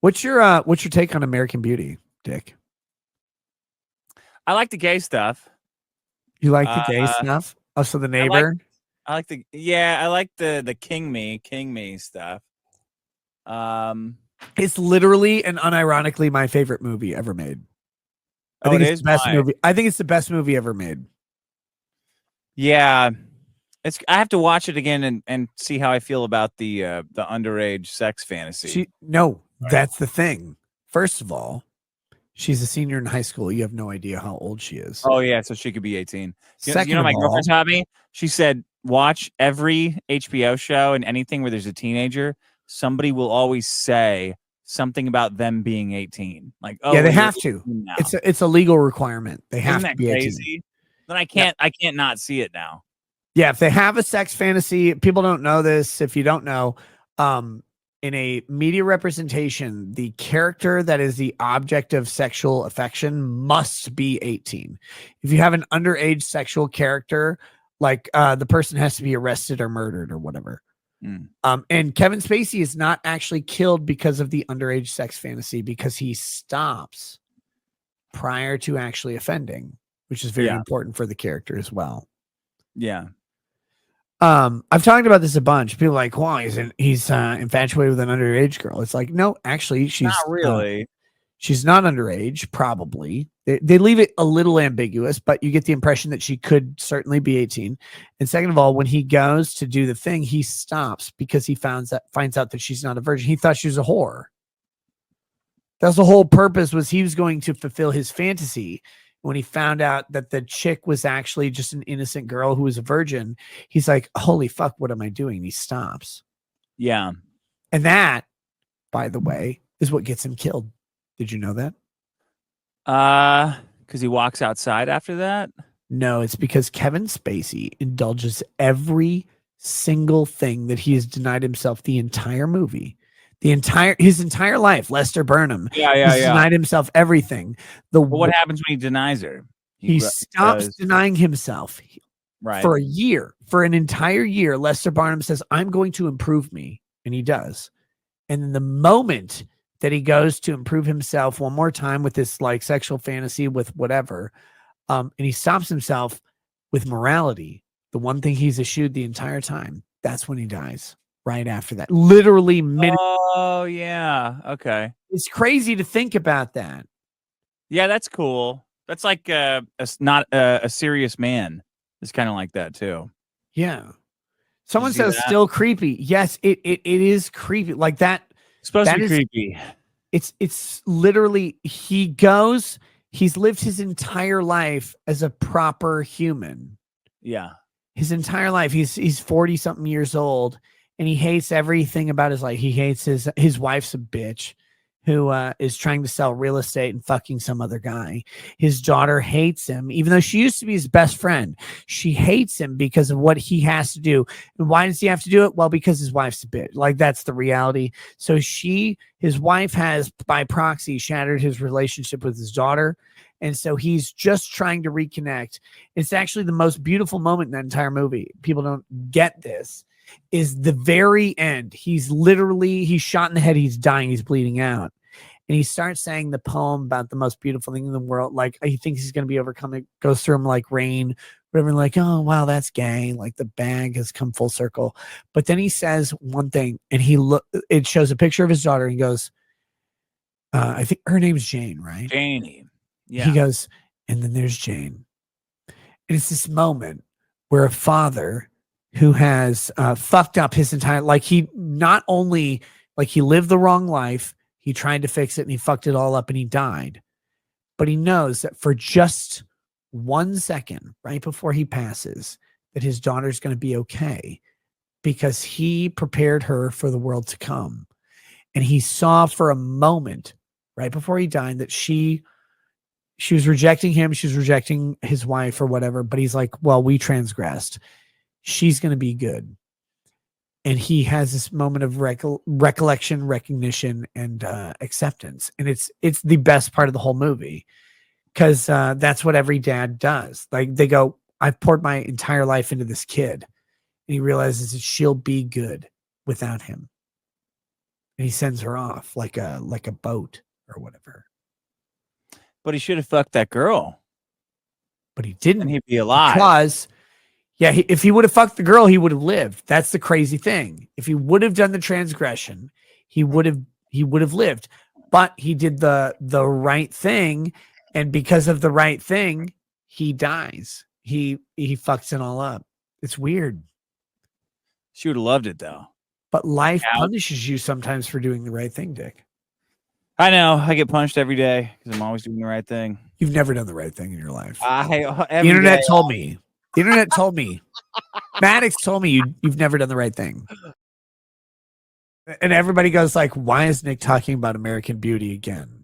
What's your take on American Beauty, Dick? I like the gay stuff. You like the gay Uh, stuff? Also, the I like neighbor. I like the King Me stuff. Um, It's literally and unironically my favorite movie ever made. I oh, think it it's is the best mine. movie. I think it's the best movie ever made. Yeah, I have to watch it again and see how I feel about the underage sex fantasy. That's the thing. First of all, she's a senior in high school. You have no idea how old she is. Oh yeah, so she could be 18. You Second know, of my all, girlfriend taught me. She said, watch every HBO show and anything where there's a teenager. Somebody will always say something about them being 18. Like, oh, yeah, they well, you're have to. 18 now. It's a legal requirement. They Isn't have to that be 18. crazy? Then Yeah. I can't not see it now. Yeah, if they have a sex fantasy, people don't know this. If you don't know, in a media representation, the character that is the object of sexual affection must be 18. If you have an underage sexual character, like the person has to be arrested or murdered or whatever. Mm. And Kevin Spacey is not actually killed because of the underage sex fantasy, because he stops prior to actually offending, which is very important for the character as well. Yeah. I've talked about this a bunch. People are like, wow, he's infatuated with an underage girl. It's like, no, actually, she's Not really. She's not underage, probably. They leave it a little ambiguous, but you get the impression that she could certainly be 18. And second of all, when he goes to do the thing, he stops because he finds out that she's not a virgin. He thought she was a whore. That's the whole purpose, was he was going to fulfill his fantasy. When he found out that the chick was actually just an innocent girl who was a virgin, he's like, holy fuck, what am I doing? And he stops. Yeah. And that, by the way, is what gets him killed. Did you know that? Because he walks outside after that? No, it's because Kevin Spacey indulges every single thing that he has denied himself the entire movie. His entire life, Lester Burnham. Yeah. Denied himself everything. But what happens when he denies her? He stops denying himself. Right. For a year, for an entire year, Lester Barnum says, I'm going to improve me. And he does. And the moment that he goes to improve himself one more time with this like sexual fantasy with whatever, and he stops himself with morality, the one thing he's eschewed the entire time, that's when he dies. Right after that, literally minutes. Oh yeah, okay. It's crazy to think about that. Yeah, that's cool. That's like not a serious man. It's kind of like that too. Yeah. Someone says still creepy. Yes, it is creepy. Like that. It's supposed to be creepy. It's literally, he's lived his entire life as a proper human. Yeah. His entire life. He's 40 something years old. And he hates everything about his life. He hates his wife's a bitch who is trying to sell real estate and fucking some other guy. His daughter hates him, even though she used to be his best friend. She hates him because of what he has to do. And why does he have to do it? Well, because his wife's a bitch. Like, that's the reality. So his wife has, by proxy, shattered his relationship with his daughter. And so he's just trying to reconnect. It's actually the most beautiful moment in that entire movie. People don't get this. Is the very end. He's shot in the head. He's dying. He's bleeding out. And he starts saying the poem about the most beautiful thing in the world. Like, he thinks he's going to be overcome. It goes through him like rain, whatever. Like, oh, wow, that's gay. Like, the bag has come full circle. But then he says one thing, and it shows a picture of his daughter, and he goes, I think her name's Jane, right? Janie. Yeah. He goes, and then there's Jane. And it's this moment where a father who has fucked up his entire, like, he not only, like, he lived the wrong life, he tried to fix it and he fucked it all up and he died. But he knows that for just 1 second, right before he passes, that his daughter's going to be okay because he prepared her for the world to come. And he saw for a moment, right before he died, that she was rejecting him. She was rejecting his wife or whatever. But he's like, well, we transgressed. She's going to be good. And he has this moment of recollection, recognition, and acceptance. And it's the best part of the whole movie, because that's what every dad does. Like, they go, I've poured my entire life into this kid. And he realizes that she'll be good without him. and he sends her off like a boat or whatever. But he should have fucked that girl, But he didn't, and he'd be alive. because if he would have fucked the girl, he would have lived. That's the crazy thing. If he would have done the transgression, he would have lived. But he did the right thing, and because of the right thing, he dies. He fucks it all up. It's weird. She would have loved it though. But life Yeah. punishes you sometimes for doing the right thing, Dick. I know. I get punched every day because I'm always doing the right thing. You've never done the right thing in your life. The The internet told me. The internet told me. Maddox told me you've never done the right thing. And everybody goes like, why is Nick talking about American Beauty again?